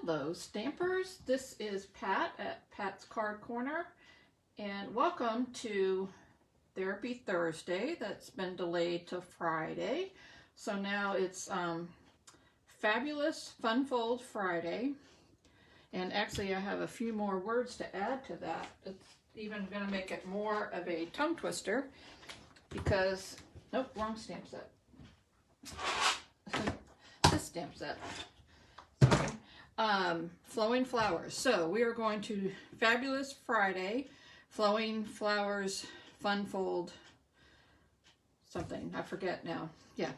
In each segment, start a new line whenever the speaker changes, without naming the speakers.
Hello Stampers, this is Pat at Pat's Card Corner, and welcome to Therapy Thursday. That's been delayed to Friday, so now it's Fabulous Fun Fold Friday. And actually I have a few more words to add to that. It's even going to make it more of a tongue twister because, nope, wrong stamp set. This stamp set. Sorry. Flowing Flowers. So we are going to Fabulous Friday, Flowing Flowers, Fun Fold, something. I forget now. Yeah.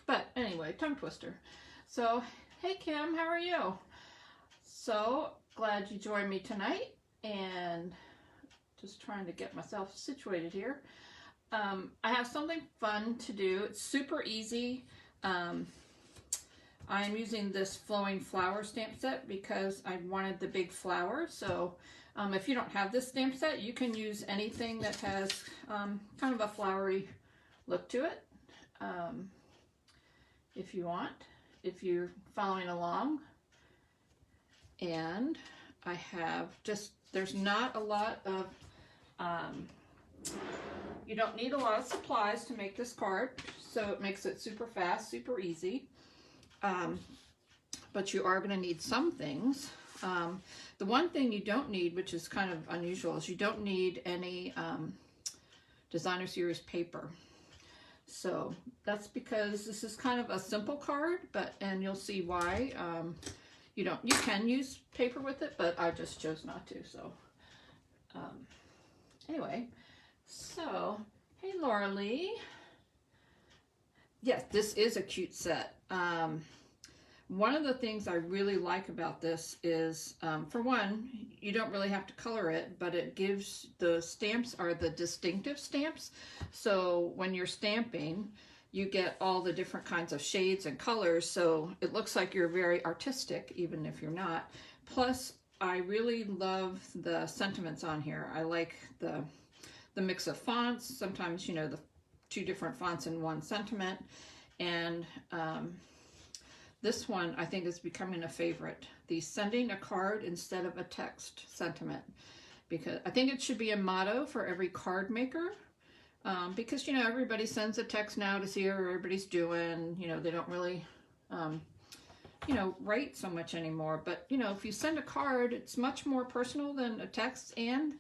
But anyway, tongue twister. So, hey Kim, how are you? So, glad you joined me tonight, and just trying to get myself situated here. I have something fun to do. It's super easy. I'm using this Flowing Flower stamp set because I wanted the big flower. So if you don't have this stamp set, you can use anything that has kind of a flowery look to it if you want, if you're following along. And I have just, there's not a lot of, you don't need a lot of supplies to make this card, so it makes it super fast, super easy. But you are going to need some things. The one thing you don't need, which is kind of unusual, is you don't need any designer series paper. So that's because this is kind of a simple card, and you'll see why. You can use paper with it, but I just chose not to. So anyway, so hey Laura Lee. Yes, this is a cute set. One of the things I really like about this is, for one, you don't really have to color it, but it gives, the stamps are the distinctive stamps. So when you're stamping, you get all the different kinds of shades and colors, so it looks like you're very artistic, even if you're not. Plus, I really love the sentiments on here. I like the mix of fonts. Sometimes, you know, the two different fonts in one sentiment. And this one, I think, is becoming a favorite. The sending a card instead of a text sentiment. Because I think it should be a motto for every card maker. Because, you know, everybody sends a text now to see how everybody's doing. You know, they don't really, you know, write so much anymore. But, you know, if you send a card, it's much more personal than a text. And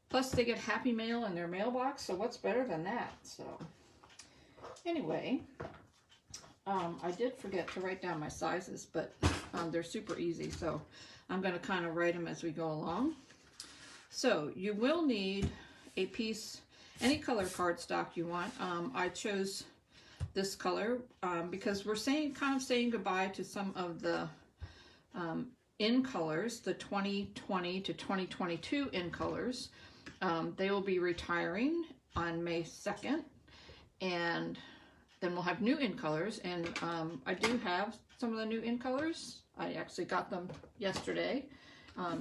plus they get happy mail in their mailbox. So what's better than that? So anyway, I did forget to write down my sizes, but they're super easy. So I'm going to kind of write them as we go along. So you will need a piece, any color cardstock you want. I chose this color because we're kind of saying goodbye to some of the in colors, the 2020 to 2022 in colors. They will be retiring on May 2nd, and then we'll have new in colors. And I do have some of the new in colors. I actually got them yesterday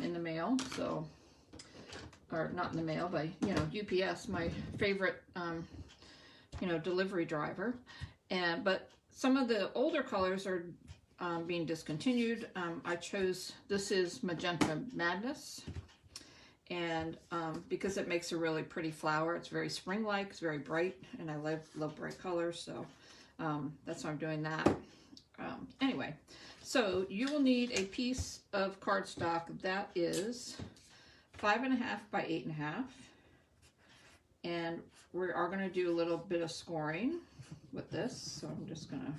in the mail. So, or not in the mail, by, you know, UPS, my favorite, you know, delivery driver. But some of the older colors are being discontinued. I chose, this is Magenta Madness, and because it makes a really pretty flower. It's very spring-like, it's very bright, and I love bright colors, so that's why I'm doing that. Anyway, so you will need a piece of cardstock that is 5.5 by 8.5, and we are going to do a little bit of scoring with this. So I'm just going to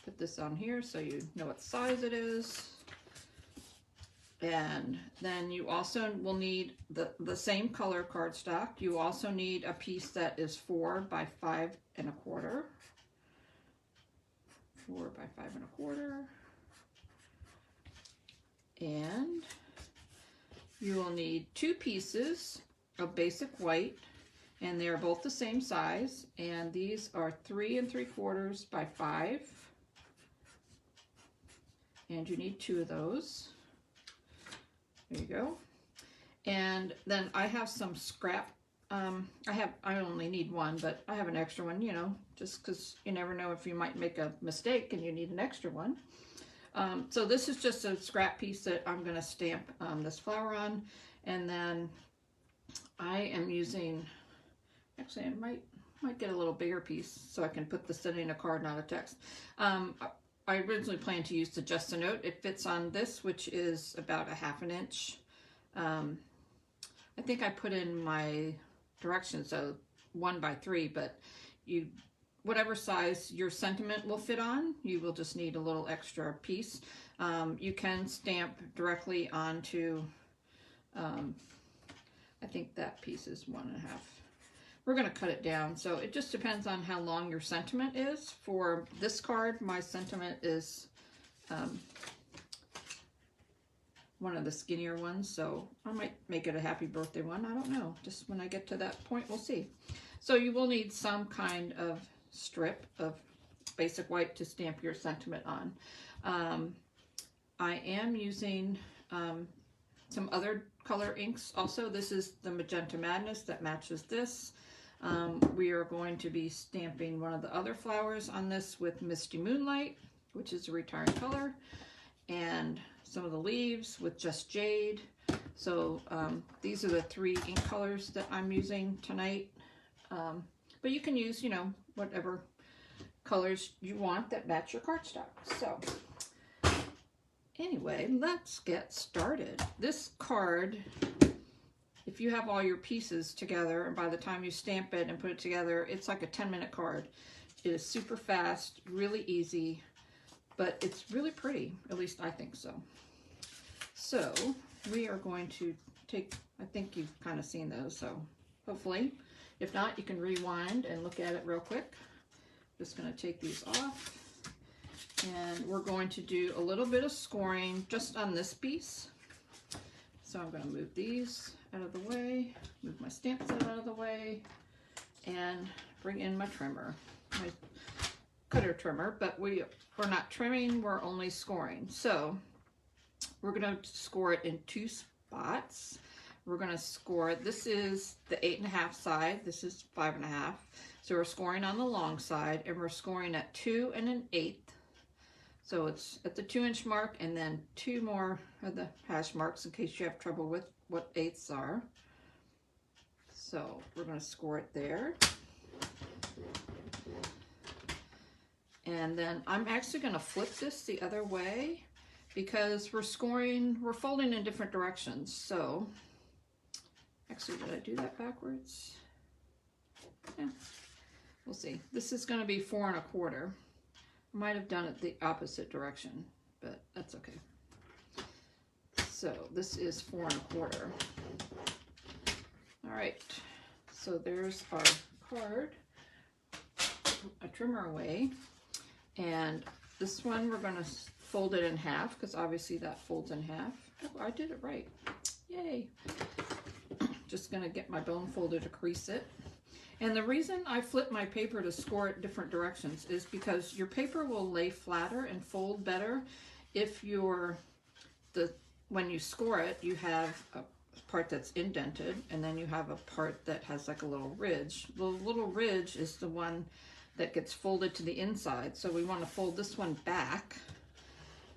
put this on here so you know what size it is. And then you also will need the same color cardstock. You also need a piece that is 4 by 5.25. 4 by 5.25. And you will need 2 pieces of basic white, and they are both the same size, and these are 3 3/4 by 5, and you need 2 of those. There you go. And then I have some scrap. I only need 1, but I have an extra one, you know, just because you never know if you might make a mistake and you need an extra one. So this is just a scrap piece that I'm going to stamp this flower on. And then I am using, actually I might get a little bigger piece so I can put this in a card, not a text. I originally planned to use the Just a Note. It fits on this, which is about a 1/2 inch. I think I put in my directions, so 1 by 3, but whatever size your sentiment will fit on, you will just need a little extra piece. You can stamp directly onto, I think that piece is 1.5. We're going to cut it down, so it just depends on how long your sentiment is. For this card, my sentiment is one of the skinnier ones, so I might make it a happy birthday one. I don't know. Just when I get to that point, we'll see. So you will need some kind of strip of basic white to stamp your sentiment on. I am using some other color inks also. This is the Magenta Madness that matches this. We are going to be stamping one of the other flowers on this with Misty Moonlight, which is a retired color, and some of the leaves with Just Jade. So these are the 3 ink colors that I'm using tonight. But you can use, you know, whatever colors you want that match your cardstock. So anyway, let's get started. This card, if you have all your pieces together, and by the time you stamp it and put it together, it's like a 10-minute card. It is super fast, really easy, but it's really pretty. At least I think so. So we are going to take, I think you've kind of seen those, so hopefully. If not, you can rewind and look at it real quick. Just going to take these off. And we're going to do a little bit of scoring just on this piece. So I'm going to move these out of the way, move my stamp set out of the way, and bring in my trimmer, my cutter trimmer, but we're not trimming, we're only scoring. So we're going to score it in 2 spots. We're going to score, this is the 8.5 side, this is 5.5. So we're scoring on the long side, and we're scoring at 2 1/8. So it's at the 2-inch mark, and then 2 more of the hash marks in case you have trouble with what eighths are. So we're going to score it there. And then I'm actually going to flip this the other way because we're folding in different directions. So actually, did I do that backwards? Yeah, we'll see. This is going to be 4 1/4. I might have done it the opposite direction, but that's okay. So this is 4 1/4. All right, so there's our card. Put my trimmer away, and this one we're going to fold it in half because obviously that folds in half. Oh, I did it right. Yay. Just going to get my bone folder to crease it. And the reason I flip my paper to score it different directions is because your paper will lay flatter and fold better if when you score it, you have a part that's indented, and then you have a part that has like a little ridge. The little ridge is the one that gets folded to the inside. So we want to fold this one back,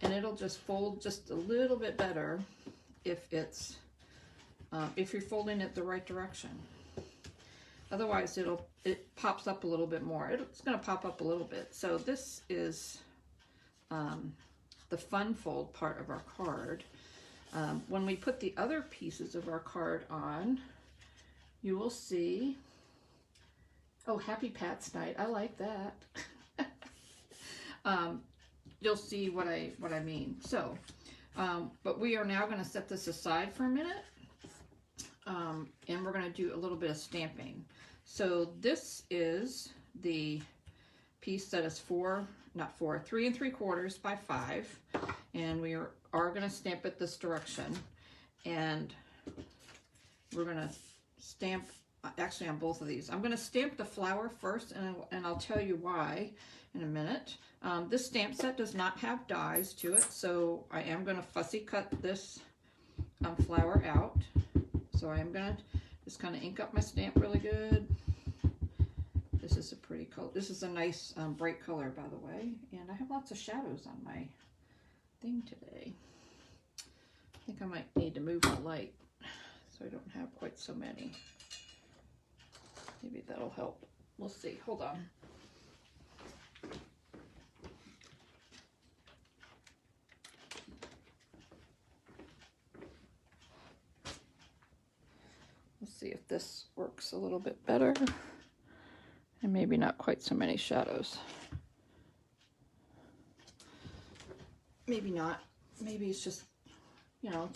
and it'll just fold just a little bit better if it's if you're folding it the right direction. Otherwise, it pops up a little bit more. It's going to pop up a little bit. So this is the fun fold part of our card. When we put the other pieces of our card on, you will see, oh, Happy Pat's Night. I like that. You'll see what I mean. So, but we are now going to set this aside for a minute. And we're going to do a little bit of stamping. So this is the piece that is 3 3/4 by 5, and we are going to stamp it this direction, and we're going to stamp actually on both of these. I'm going to stamp the flower first, and I'll tell you why in a minute. This stamp set does not have dies to it, so I am going to fussy cut this flower out. So I am going to just kind of ink up my stamp really good. This is a pretty color. This is a nice bright color, by the way. And I have lots of shadows on my thing today. I think I might need to move the light so I don't have quite so many. Maybe that'll help. We'll see. Hold on. Let's see if this works a little bit better. And maybe not quite so many shadows. Maybe not. Maybe it's just, you know,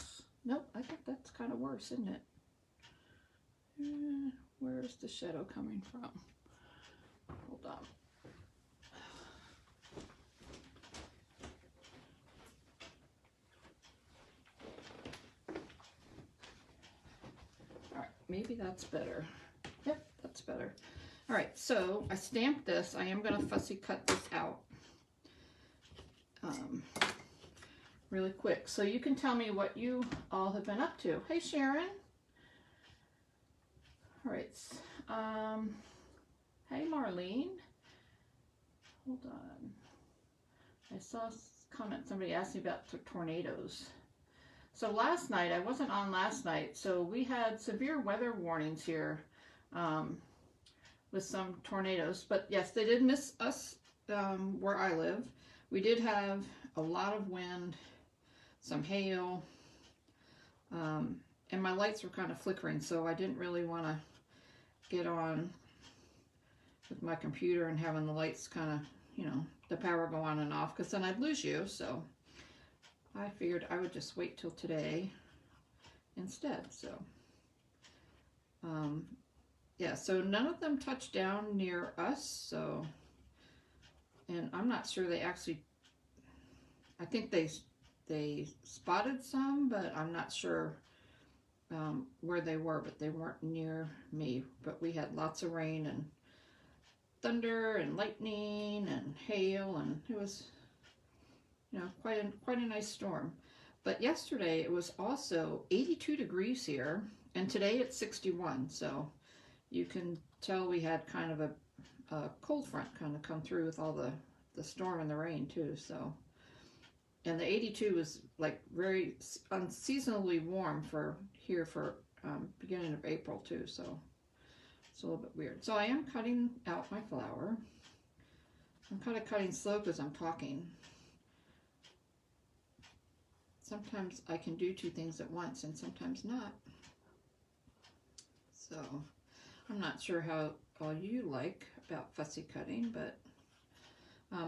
nope, I think that's kind of worse, isn't it? Where's the shadow coming from? Hold on. All right, maybe that's better. Yep, that's better. All right, so I stamped this. I am going to fussy cut this out really quick. So you can tell me what you all have been up to. Hey, Sharon. All right. Hey, Marlene. Hold on. I saw a comment. Somebody asked me about the tornadoes. So last night, I wasn't on last night, so we had severe weather warnings here with some tornadoes. But yes, they did miss us where I live. We did have a lot of wind, some hail, and my lights were kind of flickering, so I didn't really want to get on with my computer and having the lights kind of, you know, the power go on and off, because then I'd lose you. So I figured I would just wait till today instead. So yeah, so none of them touched down near us. So, and I'm not sure they actually, I think they spotted some, but I'm not sure where they were, but they weren't near me. But we had lots of rain and thunder and lightning and hail, and it was, you know, quite a nice storm. But yesterday it was also 82 degrees here, and today it's 61. So you can tell we had kind of a cold front kind of come through with all the storm and the rain too. So, and the 82 was like very unseasonably warm for here for beginning of April too. So it's a little bit weird. So I am cutting out my flower. I'm kind of cutting slow because I'm talking. Sometimes I can do two things at once and sometimes not. So I'm not sure how all you like about fussy cutting, but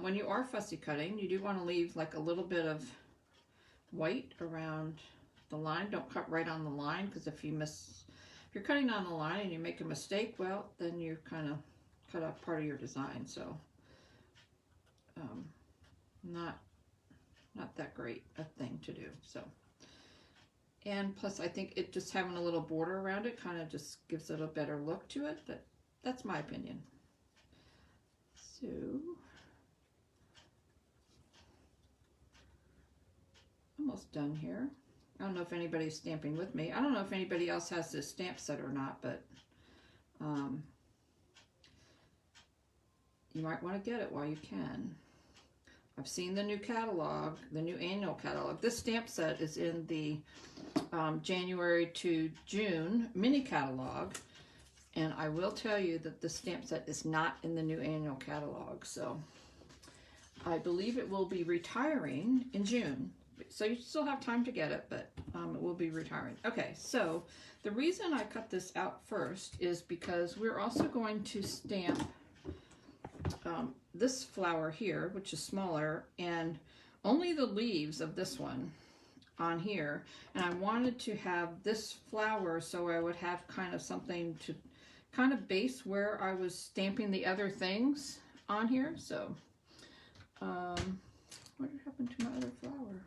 when you are fussy cutting, you do want to leave like a little bit of white around the line. Don't cut right on the line, because if you're cutting on the line and you make a mistake, well, then you kind of cut off part of your design. So not that great a thing to do. So, and plus I think it just having a little border around it kind of just gives it a better look to it. But that's my opinion. So almost done here. I don't know if anybody's stamping with me. I don't know if anybody else has this stamp set or not, but you might want to get it while you can. I've seen the new catalog, the new annual catalog. This stamp set is in the January to June mini catalog, and I will tell you that the stamp set is not in the new annual catalog. So I believe it will be retiring in June. So you still have time to get it, but it will be retiring. Okay, so the reason I cut this out first is because we're also going to stamp this flower here, which is smaller, and only the leaves of this one on here. And I wanted to have this flower so I would have kind of something to kind of base where I was stamping the other things on here. So what happened to my other flower?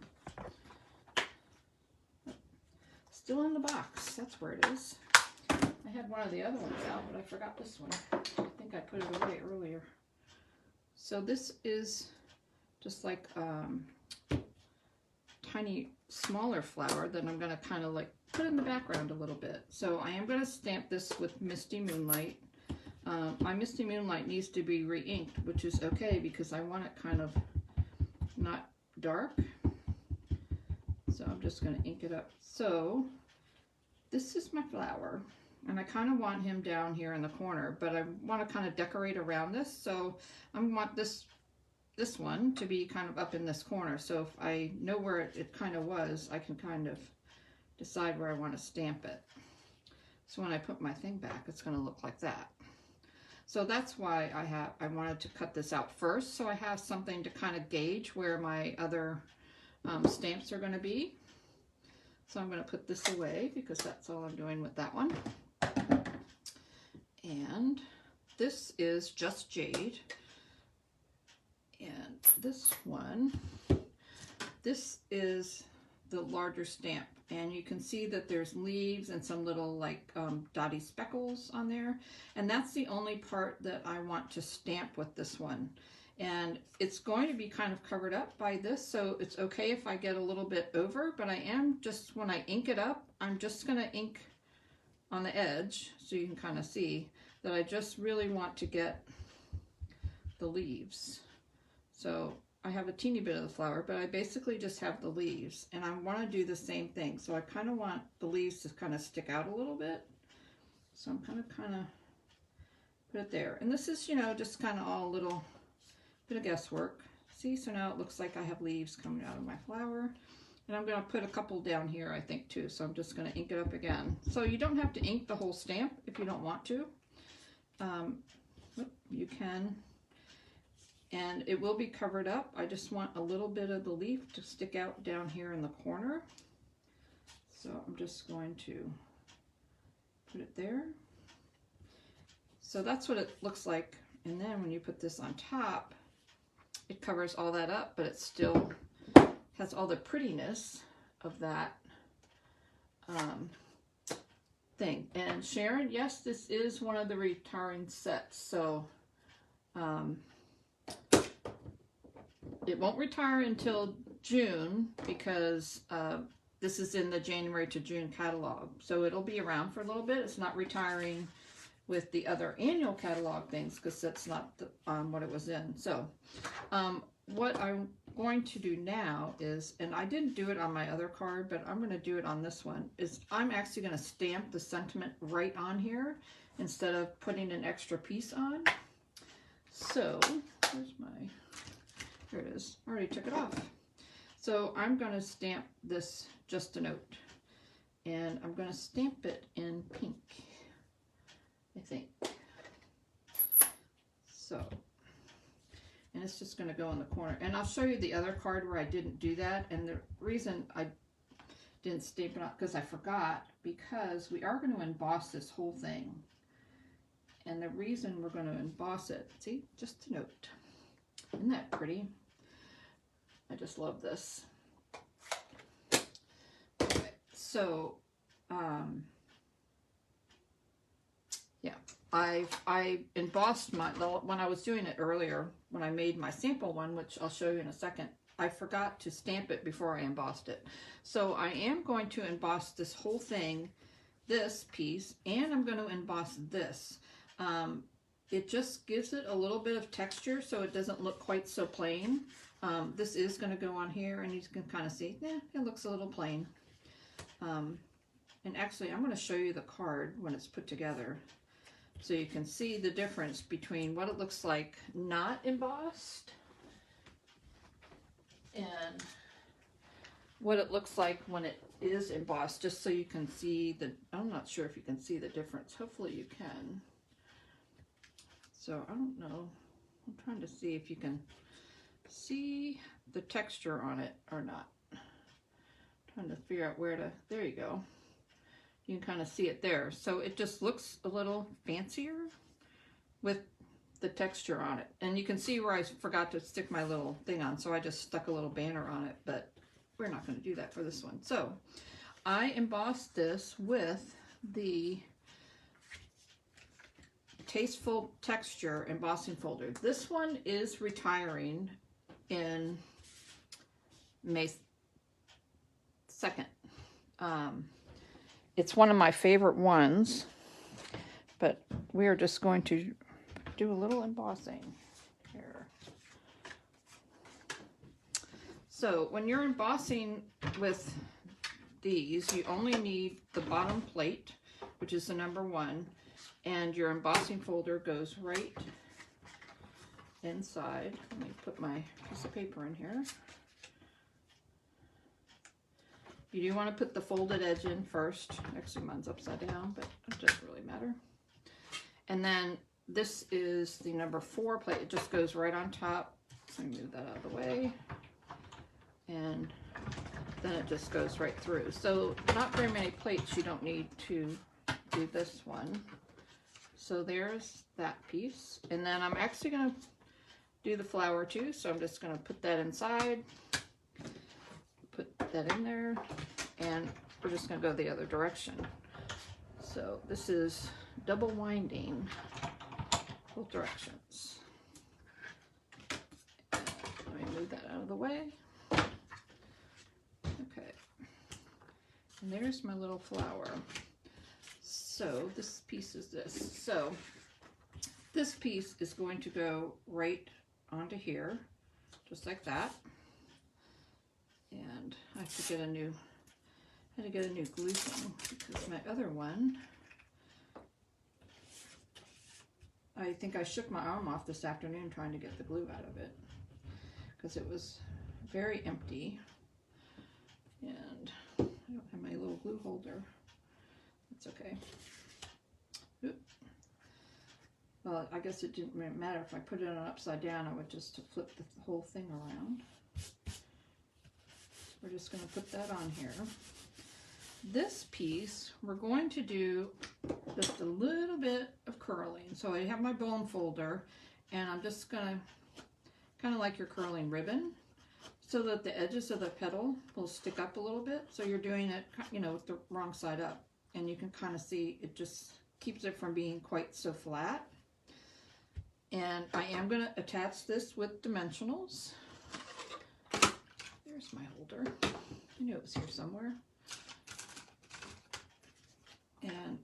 Still in the box. That's where it is. I had one of the other ones out, but I forgot this one. I think I put it away earlier. So this is just like tiny smaller flower that I'm going to kind of like put in the background a little bit. So I am going to stamp this with Misty Moonlight. My Misty Moonlight needs to be re-inked, which is okay because I want it kind of not dark. So I'm just going to ink it up. So this is my flower, and I kind of want him down here in the corner, but I want to kind of decorate around this. So I want this one to be kind of up in this corner. So if I know where it kind of was, I can kind of decide where I want to stamp it. So when I put my thing back, it's going to look like that. So that's why I wanted to cut this out first, so I have something to kind of gauge where my other stamps are going to be. So I'm going to put this away because that's all I'm doing with that one. And this is Just Jade. And this one, this is the larger stamp. And you can see that there's leaves and some little like dotty speckles on there. And that's the only part that I want to stamp with this one. And it's going to be kind of covered up by this, so it's okay if I get a little bit over, but I am just, when I ink it up, I'm just going to ink on the edge so you can kind of see that I just really want to get the leaves. So I have a teeny bit of the flower, but I basically just have the leaves, and I want to do the same thing. So I kind of want the leaves to kind of stick out a little bit. So I'm kind of put it there. And this is, you know, just kind of all a little bit of guesswork. See, so now it looks like I have leaves coming out of my flower. And I'm going to put a couple down here, I think, too. So I'm just going to ink it up again. So you don't have to ink the whole stamp if you don't want to. You can. And it will be covered up. I just want a little bit of the leaf to stick out down here in the corner. So I'm just going to put it there. So that's what it looks like. And then when you put this on top, it covers all that up, but it still has all the prettiness of that thing. And Sharon, yes, this is one of the retiring sets. So it won't retire until June because this is in the January to June catalog. So it'll be around for a little bit. It's not retiring with the other annual catalog things because that's not the, what it was in. So what I'm going to do now is, and I didn't do it on my other card, but I'm going to do it on this one, is I'm actually going to stamp the sentiment right on here instead of putting an extra piece on. So where's my, here it is. I already took it off. So I'm going to stamp this Just a Note, and I'm going to stamp it in pink, I think. So, and it's just going to go in the corner. And I'll show you the other card where I didn't do that. And the reason I didn't stamp it up because I forgot, because we are going to emboss this whole thing. And the reason we're going to emboss it, see, Just a Note. Isn't that pretty? I just love this. Okay, so, yeah, I embossed my, when I was doing it earlier, when I made my sample one, which I'll show you in a second, I forgot to stamp it before I embossed it. So I am going to emboss this whole thing, this piece, and I'm going to emboss this. It just gives it a little bit of texture so it doesn't look quite so plain. This is going to go on here, and you can kind of see, it looks a little plain. And actually, I'm going to show you the card when it's put together so you can see the difference between what it looks like not embossed and what it looks like when it is embossed, just so you can see the, I'm not sure if you can see the difference. Hopefully you can. So I don't know. I'm trying to see if you can see the texture on it or not. I'm trying to figure out where to, there you go. You can kind of see it there. So it just looks a little fancier with the texture on it. And you can see where I forgot to stick my little thing on. So I just stuck a little banner on it, but we're not going to do that for this one. So I embossed this with the Tasteful Texture embossing folder. This one is retiring in May 2nd. It's one of my favorite ones, but we are just going to do a little embossing here. So when you're embossing with these, you only need the bottom plate, which is the number 1, and your embossing folder goes right inside. Let me put my piece of paper in here. You do want to put the folded edge in first. Actually, mine's upside down, but it doesn't really matter. And then this is the number 4 plate. It just goes right on top. Let me move that out of the way. And then it just goes right through. So not very many plates you don't need to do this one. So there's that piece. And then I'm actually going to do the flower too. So I'm just going to put that inside. Put that in there, and we're just going to go the other direction. So this is double winding both directions. And let me move that out of the way. Okay, and there's my little flower. So this piece is this. So this piece is going to go right onto here, just like that. And I have to get a new, glue thing because my other one, I think I shook my arm off this afternoon trying to get the glue out of it because it was very empty, and I don't have my little glue holder. That's okay. Oop. Well, I guess it didn't matter if I put it on upside down. I would just flip the whole thing around. We're just going to put that on here. This piece, we're going to do just a little bit of curling. So I have my bone folder, and I'm just going to, kind of like your curling ribbon, so that the edges of the petal will stick up a little bit. So you're doing it, you know, with the wrong side up. And you can kind of see it just keeps it from being quite so flat. And I am going to attach this with dimensionals. There's my holder. I knew it was here somewhere. And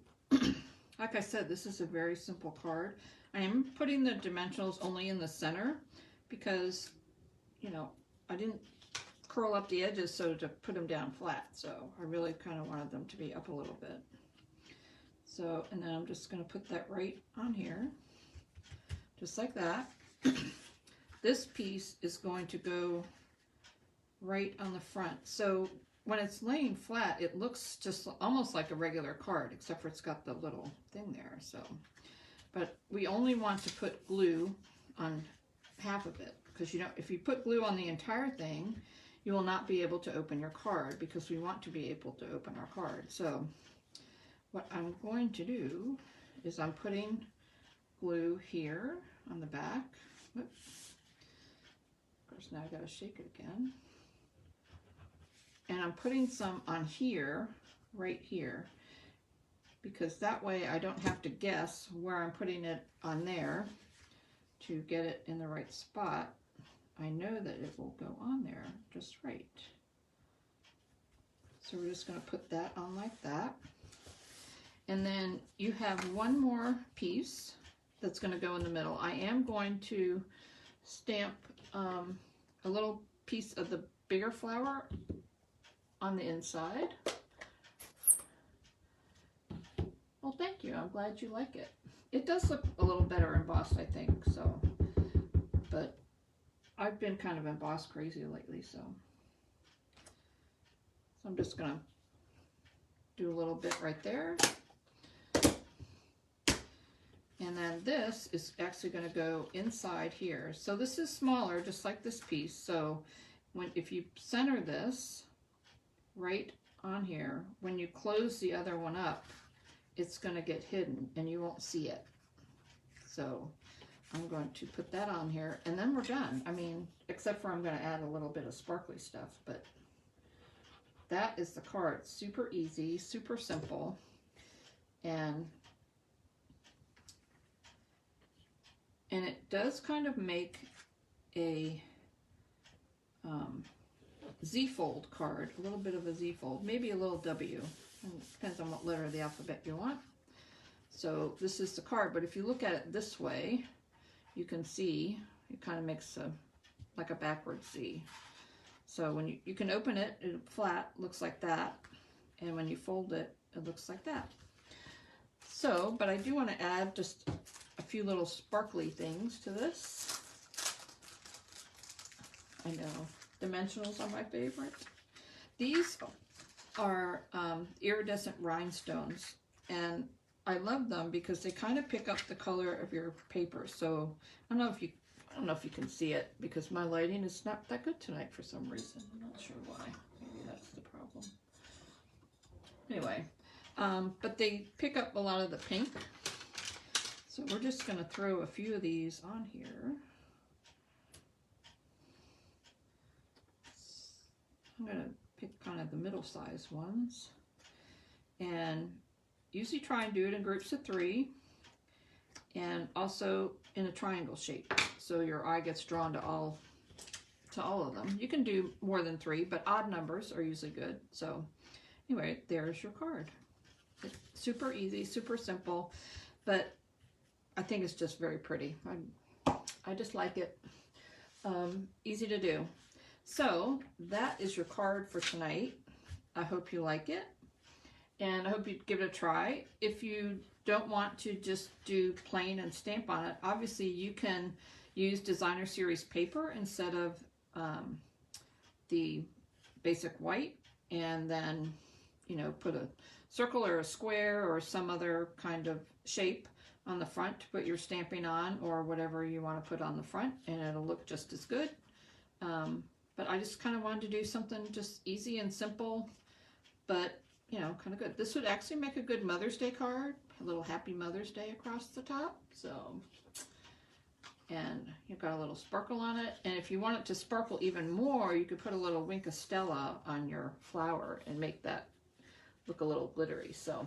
like I said, this is a very simple card. I am putting the dimensionals only in the center because, you know, I didn't curl up the edges so to put them down flat. So I really kind of wanted them to be up a little bit. So, and then I'm just going to put that right on here, just like that. This piece is going to go right on the front. So when it's laying flat, it looks just almost like a regular card, except for it's got the little thing there. So, but we only want to put glue on half of it, because, you know, if you put glue on the entire thing, you will not be able to open your card, because we want to be able to open our card. So what I'm going to do is I'm putting glue here on the back. Whoops. Of course, now I gotta shake it again. And I'm putting some on here, right here, because that way I don't have to guess where I'm putting it on there to get it in the right spot. I know that it will go on there just right. So we're just going to put that on like that. And then you have one more piece that's going to go in the middle. I am going to stamp a little piece of the bigger flower on the inside. Well, thank you. I'm glad you like it. It does look a little better embossed, I think, so. But I've been kind of embossed crazy lately, so I'm just going to do a little bit right there. And then this is actually going to go inside here. So this is smaller, just like this piece. So if you center this right on here, when you close the other one up, it's going to get hidden and you won't see it. So I'm going to put that on here, and then we're done. I mean, except for I'm going to add a little bit of sparkly stuff, but that is the card. Super easy, super simple, and it does kind of make a Z-fold card, a little bit of a Z-fold, maybe a little W. It depends on what letter of the alphabet you want. So this is the card, but if you look at it this way, you can see it kind of makes like a backwards Z. So when you can open it, flat, looks like that. And when you fold it, it looks like that. So, but I do want to add just a few little sparkly things to this. I know, dimensionals are my favorite. These are iridescent rhinestones, and I love them because they kind of pick up the color of your paper. So I don't know if you can see it because my lighting is not that good tonight for some reason. I'm not sure why. Maybe that's the problem. Anyway, but they pick up a lot of the pink. So we're just going to throw a few of these on here. I'm going to pick kind of the middle-sized ones. And usually try and do it in groups of 3. And also in a triangle shape. So your eye gets drawn to all of them. You can do more than 3, but odd numbers are usually good. So anyway, there's your card. It's super easy, super simple, but I think it's just very pretty. I just like it. Easy to do. So that is your card for tonight. I hope you like it, and I hope you give it a try. If you don't want to just do plain and stamp on it, obviously you can use designer series paper instead of the basic white, and then put a circle or a square or some other kind of shape on the front to put your stamping on, or whatever you want to put on the front, and it'll look just as good. But I just kind of wanted to do something just easy and simple, but kind of good. This would actually make a good Mother's Day card, a little Happy Mother's Day across the top. So, and you've got a little sparkle on it. And if you want it to sparkle even more, you could put a little Wink of Stella on your flower and make that look a little glittery. So,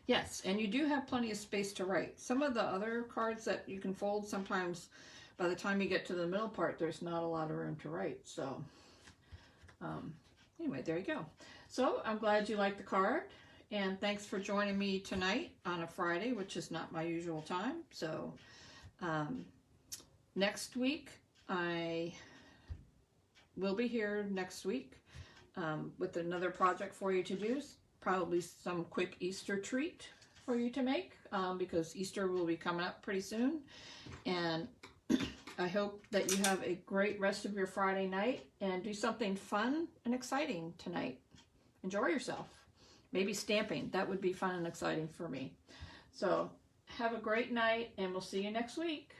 yes, and you do have plenty of space to write. Some of the other cards that you can fold, sometimes by the time you get to the middle part, there's not a lot of room to write. So, anyway, there you go. So I'm glad you liked the card, and thanks for joining me tonight on a Friday, which is not my usual time. So next week, I will be here next week with another project for you to do, probably some quick Easter treat for you to make, because Easter will be coming up pretty soon. And I hope that you have a great rest of your Friday night and do something fun and exciting tonight. Enjoy yourself. Maybe stamping. That would be fun and exciting for me. So have a great night, and we'll see you next week.